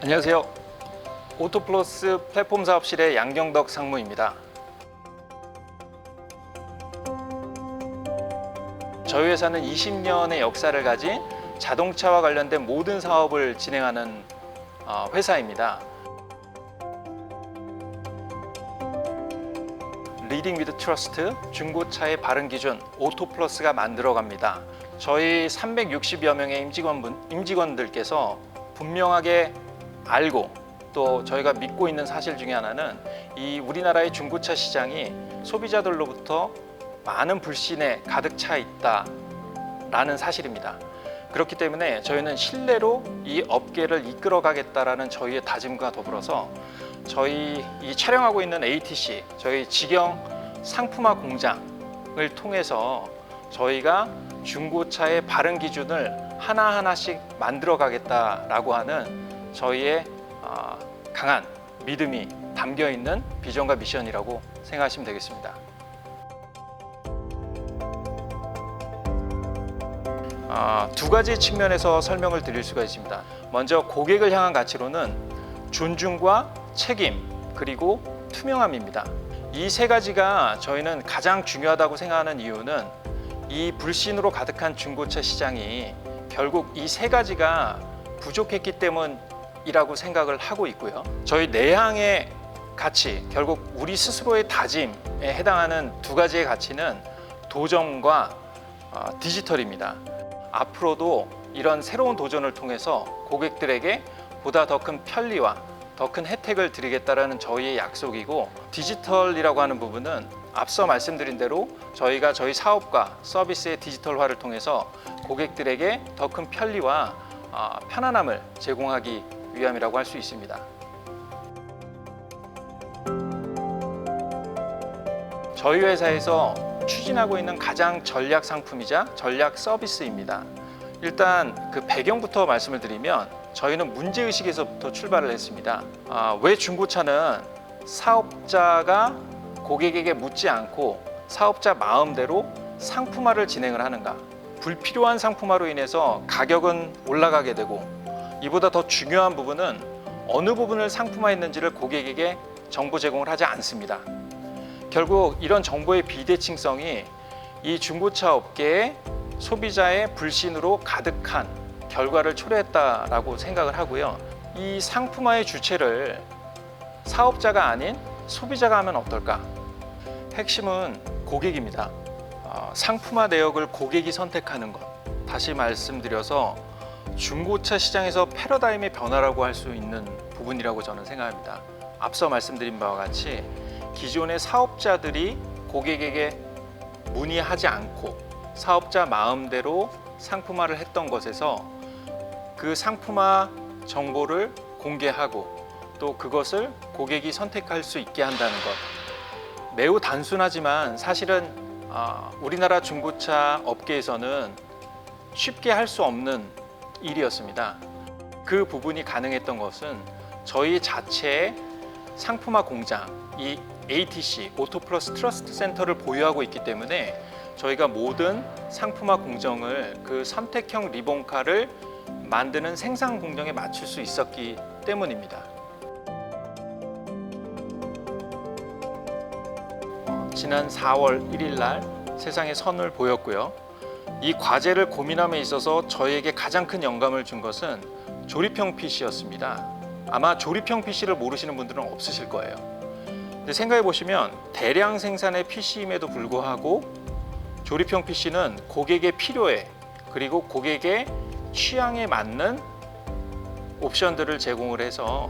안녕하세요. 오토플러스 플랫폼 사업실의 양경덕 상무입니다. 저희 회사는 20년의 역사를 가진 자동차와 관련된 모든 사업을 진행하는 회사입니다. 리딩 위드 트러스트, 중고차의 바른 기준, 오토플러스가 만들어갑니다. 저희 360여 명의 임직원들께서 분명하게 알고 또 저희가 믿고 있는 사실 중에 하나는 이 우리나라의 중고차 시장이 소비자들로부터 많은 불신에 가득 차 있다라는 사실입니다. 그렇기 때문에 저희는 신뢰로 이 업계를 이끌어가겠다라는 저희의 다짐과 더불어서 저희 이 촬영하고 있는 ATC, 저희 직영 상품화 공장을 통해서 저희가 중고차의 바른 기준을 하나하나씩 만들어가겠다라고 하는 저희의 강한 믿음이 담겨있는 비전과 미션이라고 생각하시면 되겠습니다. 두 가지 측면에서 설명을 드릴 수가 있습니다. 먼저 고객을 향한 가치로는 존중과 책임 그리고 투명함입니다. 이 세 가지가 저희는 가장 중요하다고 생각하는 이유는 이 불신으로 가득한 중고차 시장이 결국 이 세 가지가 부족했기 때문이라고 생각을 하고 있고요. 저희 내향의 가치, 결국 우리 스스로의 다짐에 해당하는 두 가지의 가치는 도전과 디지털입니다. 앞으로도 이런 새로운 도전을 통해서 고객들에게 보다 더 큰 편리와 더 큰 혜택을 드리겠다는 저희의 약속이고, 디지털이라고 하는 부분은 앞서 말씀드린 대로 저희가 저희 사업과 서비스의 디지털화를 통해서 고객들에게 더 큰 편리와 편안함을 제공하기 위함이라고 할 수 있습니다. 저희 회사에서 추진하고 있는 가장 전략 상품이자 전략 서비스입니다. 일단 그 배경부터 말씀을 드리면 저희는 문제의식에서부터 출발을 했습니다. 왜 중고차는 사업자가 고객에게 묻지 않고 사업자 마음대로 상품화를 진행을 하는가? 불필요한 상품화로 인해서 가격은 올라가게 되고, 이보다 더 중요한 부분은 어느 부분을 상품화했는지를 고객에게 정보 제공을 하지 않습니다. 결국 이런 정보의 비대칭성이 이 중고차 업계의 소비자의 불신으로 가득한 결과를 초래했다라고 생각을 하고요. 이 상품화의 주체를 사업자가 아닌 소비자가 하면 어떨까? 핵심은 고객입니다. 상품화 내역을 고객이 선택하는 것. 다시 말씀드려서 중고차 시장에서 패러다임의 변화라고 할 수 있는 부분이라고 저는 생각합니다. 앞서 말씀드린 바와 같이 기존의 사업자들이 고객에게 문의하지 않고 사업자 마음대로 상품화를 했던 것에서 그 상품화 정보를 공개하고 또 그것을 고객이 선택할 수 있게 한다는 것. 매우 단순하지만 사실은 우리나라 중고차 업계에서는 쉽게 할 수 없는 일이었습니다. 그 부분이 가능했던 것은 저희 자체의 상품화 공장, 이 ATC, 오토플러스 트러스트 센터를 보유하고 있기 때문에 저희가 모든 상품화 공정을 그 선택형 리본카를 만드는 생산 공정에 맞출 수 있었기 때문입니다. 지난 4월 1일 날 세상에 선을 보였고요. 이 과제를 고민함에 있어서 저희에게 가장 큰 영감을 준 것은 조립형 PC였습니다. 아마 조립형 PC를 모르시는 분들은 없으실 거예요. 근데 생각해 보시면 대량 생산의 PC임에도 불구하고 조립형 PC는 고객의 필요에 그리고 고객의 취향에 맞는 옵션들을 제공을 해서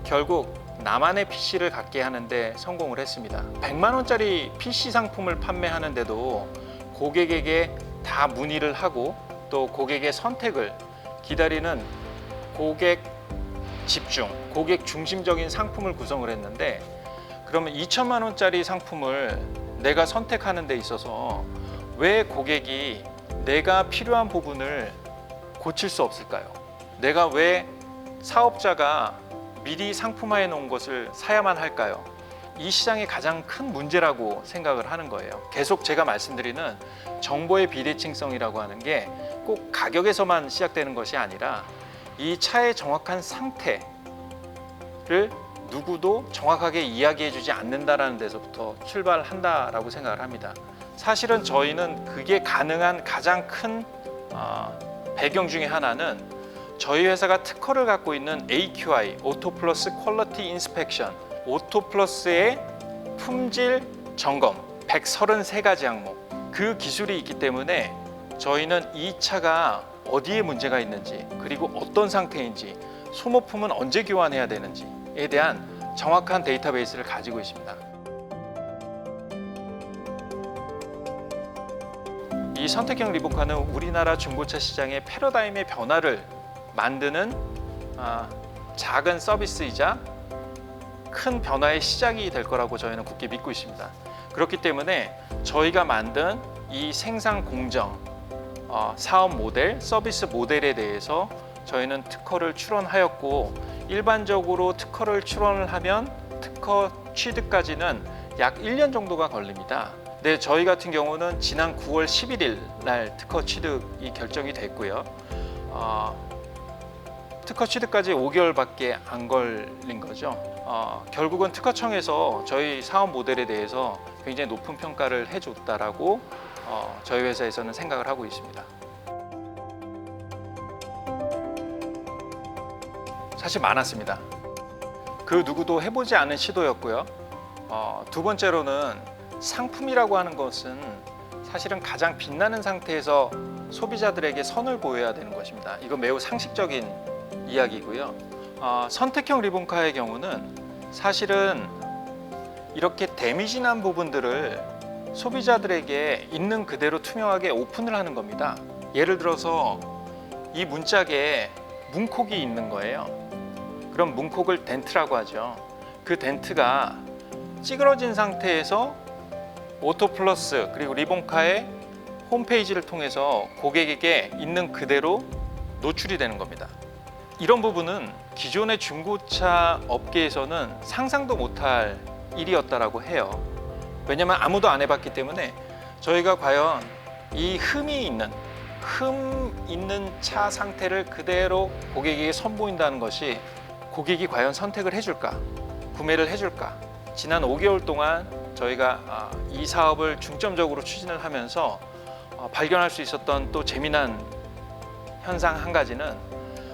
결국 나만의 PC를 갖게 하는데 성공을 했습니다. 100만 원짜리 PC 상품을 판매하는데도 고객에게 다 문의를 하고 또 고객의 선택을 기다리는 고객 집중, 고객 중심적인 상품을 구성을 했는데, 그러면 2천만 원짜리 상품을 내가 선택하는 데 있어서 왜 고객이 내가 필요한 부분을 고칠 수 없을까요? 내가 왜 사업자가 미리 상품화해 놓은 것을 사야만 할까요? 이 시장의 가장 큰 문제라고 생각을 하는 거예요. 계속 제가 말씀드리는 정보의 비대칭성이라고 하는 게 꼭 가격에서만 시작되는 것이 아니라 이 차의 정확한 상태, 누구도 정확하게 이야기해주지 않는다라는 데서부터 출발한다라고 생각을 합니다. 사실은 저희는 그게 가능한 가장 큰 배경 중에 하나는 저희 회사가 특허를 갖고 있는 AQI, 오토 플러스 퀄리티 인스펙션, 오토 플러스의 품질 점검 133가지 항목, 그 기술이 있기 때문에 저희는 이 차가 어디에 문제가 있는지, 그리고 어떤 상태인지, 소모품은 언제 교환해야 되는지에 대한 정확한 데이터베이스를 가지고 있습니다. 이 선택형 리보카는 우리나라 중고차 시장의 패러다임의 변화를 만드는 작은 서비스이자 큰 변화의 시작이 될 거라고 저희는 굳게 믿고 있습니다. 그렇기 때문에 저희가 만든 이 생산 공정, 사업 모델, 서비스 모델에 대해서 저희는 특허를 출원하였고, 일반적으로 특허를 출원을 하면 특허 취득까지는 약 1년 정도가 걸립니다. 네, 저희 같은 경우는 지난 9월 11일 날 특허 취득이 결정이 됐고요. 특허 취득까지 5개월밖에 안 걸린 거죠. 결국은 특허청에서 저희 사업 모델에 대해서 굉장히 높은 평가를 해줬다라고 저희 회사에서는 생각을 하고 있습니다. 사실 많았습니다. 그 누구도 해보지 않은 시도였고요. 두 번째로는 상품이라고 하는 것은 사실은 가장 빛나는 상태에서 소비자들에게 선을 보여야 되는 것입니다. 이건 매우 상식적인 이야기고요. 선택형 리본카의 경우는 사실은 이렇게 데미지 난 부분들을 소비자들에게 있는 그대로 투명하게 오픈을 하는 겁니다. 예를 들어서 이 문짝에 문콕이 있는 거예요. 그럼 문콕을 덴트라고 하죠. 그 덴트가 찌그러진 상태에서 오토플러스 그리고 리본카의 홈페이지를 통해서 고객에게 있는 그대로 노출이 되는 겁니다. 이런 부분은 기존의 중고차 업계에서는 상상도 못할 일이었다라고 해요. 왜냐하면 아무도 안 해봤기 때문에 저희가 과연 이 흠 있는 차 상태를 그대로 고객에게 선보인다는 것이 고객이 과연 선택을 해줄까, 구매를 해줄까. 지난 5개월 동안 저희가 이 사업을 중점적으로 추진을 하면서 발견할 수 있었던 또 재미난 현상 한 가지는,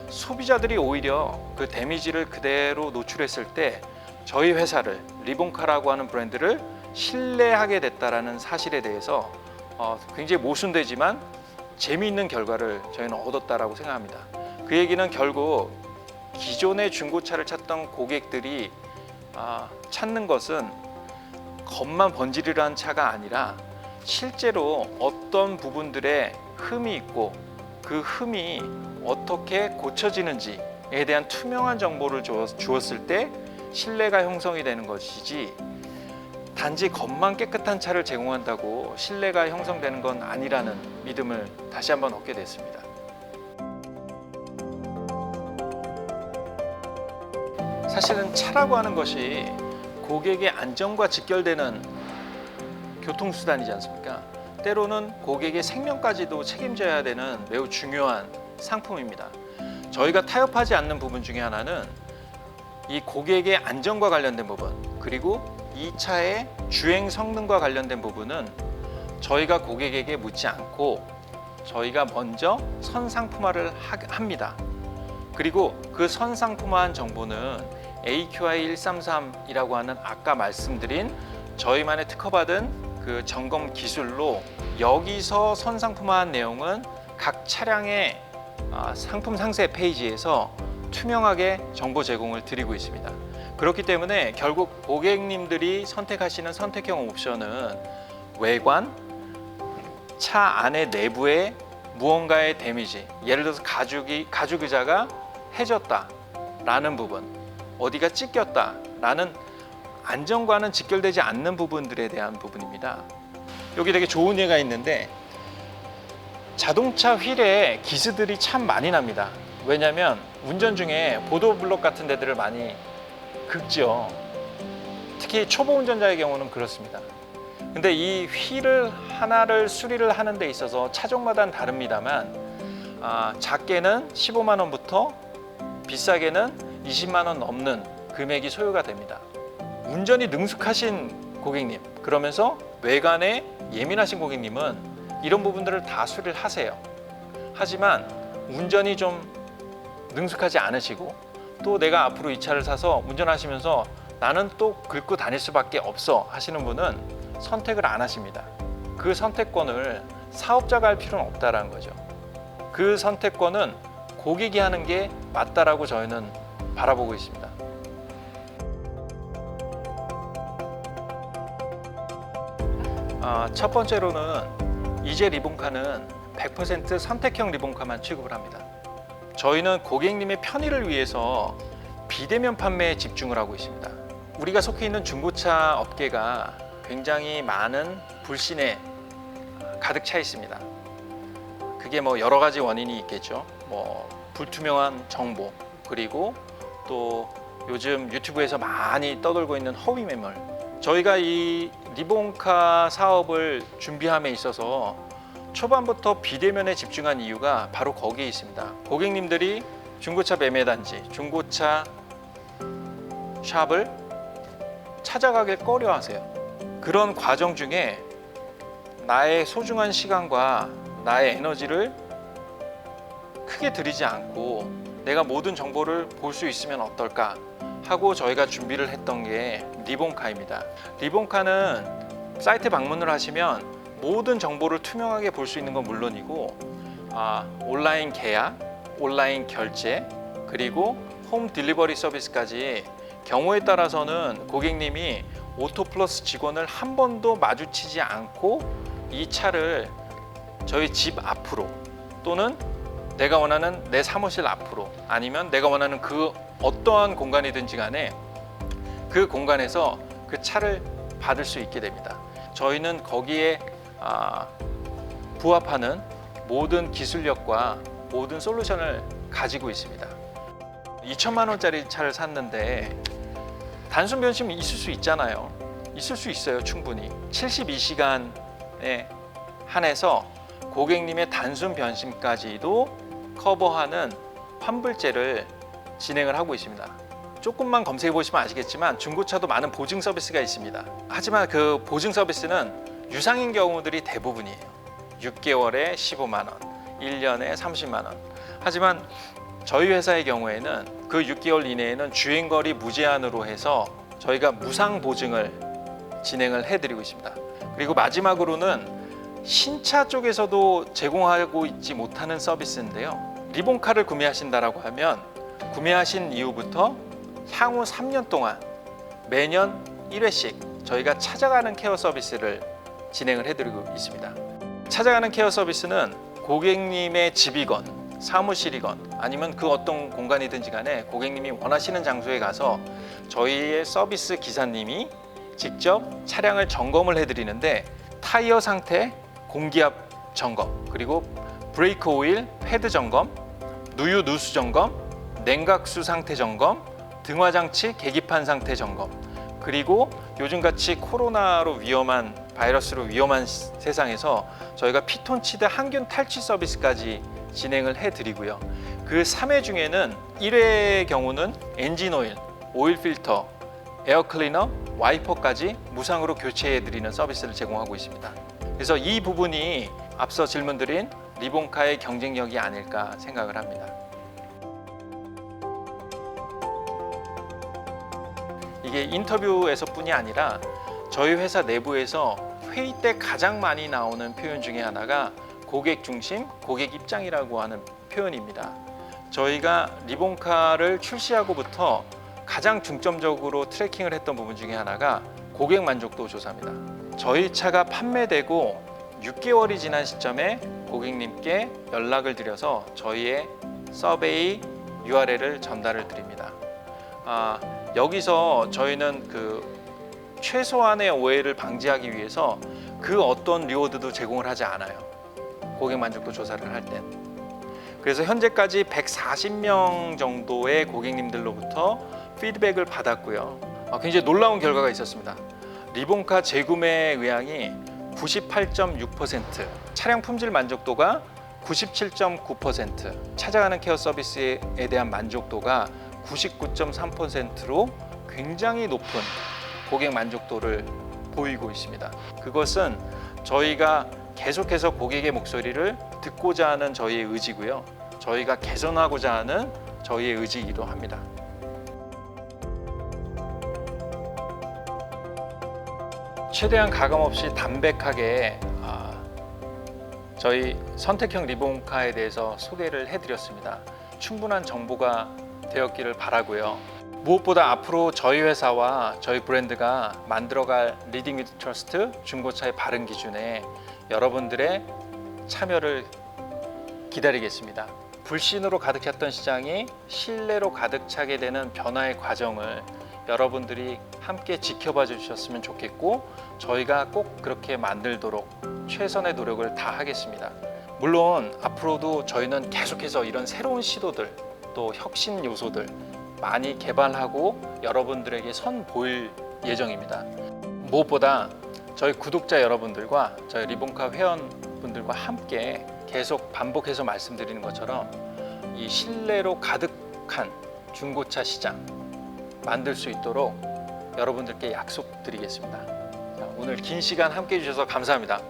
소비자들이 오히려 그 데미지를 그대로 노출했을 때 저희 회사를, 리본카라고 하는 브랜드를 신뢰하게 됐다라는 사실에 대해서 굉장히 모순되지만 재미있는 결과를 저희는 얻었다라고 생각합니다. 그 얘기는 결국 기존의 중고차를 찾던 고객들이 찾는 것은 겉만 번지르르한 차가 아니라 실제로 어떤 부분들에 흠이 있고 그 흠이 어떻게 고쳐지는지에 대한 투명한 정보를 주었을 때 신뢰가 형성이 되는 것이지, 단지 겉만 깨끗한 차를 제공한다고 신뢰가 형성되는 건 아니라는 믿음을 다시 한번 얻게 됐습니다. 사실은 차라고 하는 것이 고객의 안전과 직결되는 교통수단이지 않습니까? 때로는 고객의 생명까지도 책임져야 되는 매우 중요한 상품입니다. 저희가 타협하지 않는 부분 중에 하나는 이 고객의 안전과 관련된 부분, 그리고 이 차의 주행 성능과 관련된 부분은 저희가 고객에게 묻지 않고 저희가 먼저 선상품화를 합니다. 그리고 그 선상품화한 정보는 AQI 133이라고 하는 아까 말씀드린 저희만의 특허받은 그 점검 기술로, 여기서 선상품화한 내용은 각 차량의 상품 상세 페이지에서 투명하게 정보 제공을 드리고 있습니다. 그렇기 때문에 결국 고객님들이 선택하시는 선택형 옵션은 외관, 차 안의 내부의 무언가의 데미지, 예를 들어서 가죽 의자가 해졌다라는 부분, 어디가 찢겼다라는 안전과는 직결되지 않는 부분들에 대한 부분입니다. 여기 되게 좋은 예가 있는데, 자동차 휠에 기스들이 참 많이 납니다. 왜냐하면 운전 중에 보도블록 같은 데들을 많이 긁죠. 특히 초보 운전자의 경우는 그렇습니다. 근데 이 휠을 하나를 수리를 하는 데 있어서 차종마다는 다릅니다만 작게는 15만 원부터 비싸게는 20만 원 넘는 금액이 소요가 됩니다. 운전이 능숙하신 고객님, 그러면서 외관에 예민하신 고객님은 이런 부분들을 다 수리를 하세요. 하지만 운전이 좀 능숙하지 않으시고 또 내가 앞으로 이 차를 사서 운전하시면서 나는 또 긁고 다닐 수밖에 없어 하시는 분은 선택을 안 하십니다. 그 선택권을 사업자가 할 필요는 없다라는 거죠. 그 선택권은 고객이 하는 게 맞다라고 저희는 바라보고 있습니다. 첫 번째로는 이제 리본카는 100% 선택형 리본카만 취급을 합니다. 저희는 고객님의 편의를 위해서 비대면 판매에 집중을 하고 있습니다. 우리가 속해 있는 중고차 업계가 굉장히 많은 불신에 가득 차 있습니다. 그게 뭐 여러 가지 원인이 있겠죠. 뭐 불투명한 정보, 그리고 또 요즘 유튜브에서 많이 떠돌고 있는 허위 매물. 저희가 이 리본카 사업을 준비함에 있어서 초반부터 비대면에 집중한 이유가 바로 거기에 있습니다. 고객님들이 중고차 매매단지, 중고차 샵을 찾아가길 꺼려하세요. 그런 과정 중에 나의 소중한 시간과 나의 에너지를 크게 들이지 않고 내가 모든 정보를 볼 수 있으면 어떨까 하고 저희가 준비를 했던 게 리본카입니다. 리본카는 사이트 방문을 하시면 모든 정보를 투명하게 볼 수 있는 건 물론이고 온라인 계약, 온라인 결제, 그리고 홈 딜리버리 서비스까지 경우에 따라서는 고객님이 오토플러스 직원을 한 번도 마주치지 않고 이 차를 저희 집 앞으로 또는 내가 원하는 내 사무실 앞으로 아니면 내가 원하는 그 어떠한 공간이든지 간에 그 공간에서 그 차를 받을 수 있게 됩니다. 저희는 거기에 부합하는 모든 기술력과 모든 솔루션을 가지고 있습니다. 2천만 원짜리 차를 샀는데 단순 변심이 있을 수 있잖아요. 있을 수 있어요, 충분히. 72시간에 한해서 고객님의 단순 변심까지도 커버하는 환불제를 진행을 하고 있습니다. 조금만 검색해 보시면 아시겠지만 중고차도 많은 보증 서비스가 있습니다. 하지만 그 보증 서비스는 유상인 경우들이 대부분이에요. 6개월에 15만 원, 1년에 30만 원. 하지만 저희 회사의 경우에는 그 6개월 이내에는 주행거리 무제한으로 해서 저희가 무상 보증을 진행을 해드리고 있습니다. 그리고 마지막으로는 신차 쪽에서도 제공하고 있지 못하는 서비스인데요. 리본카를 구매하신다라고 하면 구매하신 이후부터 향후 3년 동안 매년 1회씩 저희가 찾아가는 케어 서비스를 진행을 해드리고 있습니다. 찾아가는 케어 서비스는 고객님의 집이건 사무실이건 아니면 그 어떤 공간이든지 간에 고객님이 원하시는 장소에 가서 저희의 서비스 기사님이 직접 차량을 점검을 해드리는데 타이어 상태, 공기압 점검, 그리고 브레이크 오일, 패드 점검, 누유 누수 점검, 냉각수 상태 점검, 등화장치 계기판 상태 점검, 그리고 요즘같이 코로나로 위험한 바이러스로 위험한 세상에서 저희가 피톤치드 항균 탈취 서비스까지 진행을 해드리고요. 그 3회 중에는 1회의 경우는 엔진 오일, 오일 필터, 에어 클리너, 와이퍼까지 무상으로 교체해드리는 서비스를 제공하고 있습니다. 그래서 이 부분이 앞서 질문드린 리본카의 경쟁력이 아닐까 생각을 합니다. 이게 인터뷰에서뿐이 아니라 저희 회사 내부에서 회의 때 가장 많이 나오는 표현 중에 하나가 고객 중심, 고객 입장이라고 하는 표현입니다. 저희가 리본카를 출시하고부터 가장 중점적으로 트래킹을 했던 부분 중에 하나가 고객 만족도 조사입니다. 저희 차가 판매되고 6개월이 지난 시점에 고객님께 연락을 드려서 저희의 서베이 URL을 전달을 드립니다. 여기서 저희는 그 최소한의 오해를 방지하기 위해서 그 어떤 리워드도 제공을 하지 않아요. 고객 만족도 조사를 할 땐. 그래서 현재까지 140명 정도의 고객님들로부터 피드백을 받았고요. 굉장히 놀라운 결과가 있었습니다. 리본카 재구매 의향이 98.6%, 차량 품질 만족도가 97.9%, 찾아가는 케어 서비스에 대한 만족도가 99.3%로 굉장히 높은 고객 만족도를 보이고 있습니다. 그것은 저희가 계속해서 고객의 목소리를 듣고자 하는 저희의 의지고요. 저희가 개선하고자 하는 저희의 의지이기도 합니다. 최대한 가감 없이 담백하게 저희 선택형 리본카에 대해서 소개를 해드렸습니다. 충분한 정보가 되었기를 바라고요. 무엇보다 앞으로 저희 회사와 저희 브랜드가 만들어갈 리딩 위드 트러스트 중고차의 바른 기준에 여러분들의 참여를 기다리겠습니다. 불신으로 가득 찼던 시장이 신뢰로 가득 차게 되는 변화의 과정을 여러분들이 함께 지켜봐 주셨으면 좋겠고, 저희가 꼭 그렇게 만들도록 최선의 노력을 다하겠습니다. 물론 앞으로도 저희는 계속해서 이런 새로운 시도들, 또 혁신 요소들 많이 개발하고 여러분들에게 선보일 예정입니다. 무엇보다 저희 구독자 여러분들과 저희 리본카 회원분들과 함께 계속 반복해서 말씀드리는 것처럼 이 신뢰로 가득한 중고차 시장 만들 수 있도록 여러분들께 약속드리겠습니다. 오늘 긴 시간 함께 해주셔서 감사합니다.